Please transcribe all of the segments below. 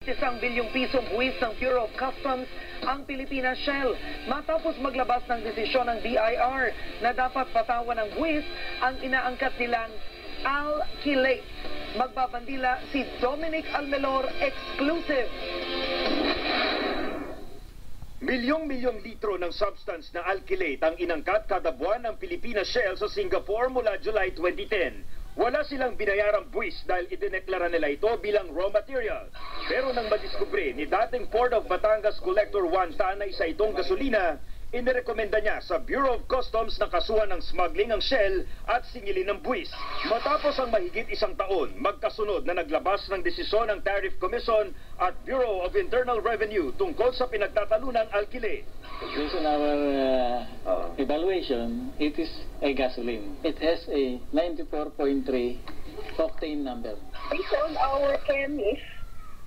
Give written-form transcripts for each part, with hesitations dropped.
1 bilyong pisong buwis ng Bureau of Customs ang Pilipinas Shell matapos maglabas ng desisyon ng BIR na dapat patawan ng buwis ang inaangkat nilang alkylate. Magbabandila si Dominic Almelor, exclusive. Milyong-milyong litro ng substance na alkylate ang inangkat kada buwan ng Pilipinas Shell sa Singapore mula July 2010. Wala silang binayarang buwis dahil idineklara nila ito bilang raw material. Pero nang madiskubre ni dating Port of Batangas Collector Juan Tan na isa itong gasolina, inirekomenda niya sa Bureau of Customs na kasuhan ng smuggling ang Shell at singilin ng buwis. Matapos ang mahigit isang taon, magkasunod na naglabas ng desisyon ng Tariff Commission at Bureau of Internal Revenue tungkol sa pinagtatalunang alkylate. Based on our evaluation, it is a gasoline. It has a 94.3 octane number. Based on our chemist,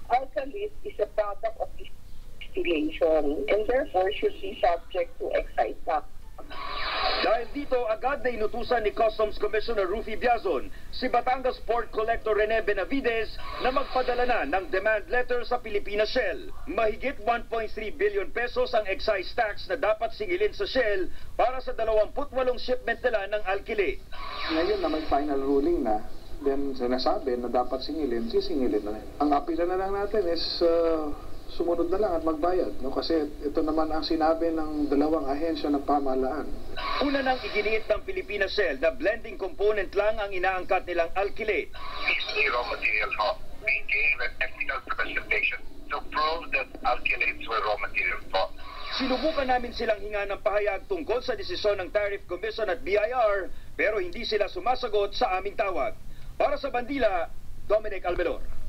alkylate is a product of distillation and therefore should be subject to excise tax. Dahil dito, agad na inutusan ni Customs Commissioner Rufy Biazon si Batangas Port Collector Rene Benavides na magpadala na ng demand letter sa Pilipinas Shell. Mahigit 1.3 billion pesos ang excise tax na dapat singilin sa Shell para sa 28 shipment nila ng alkylate. Ngayon na may final ruling na, then sinasabi na dapat singilin, sisingilin na. Ang apila na lang natin is sumunod na lang at magbayad, no? Kasi ito naman ang sinabi ng dalawang ahensya ng pamahalaan. Una nang iginiit ng Pilipinas Shell na blending component lang ang inaangkat nilang alkylate. It's raw material ho. We gave an ethical presentation to prove that alkylates were raw material po. Sinubukan namin silang hinga ng pahayag tungkol sa desisyon ng Tariff Commission at BIR pero hindi sila sumasagot sa aming tawag. Para sa Bandila, Dominic Almelor.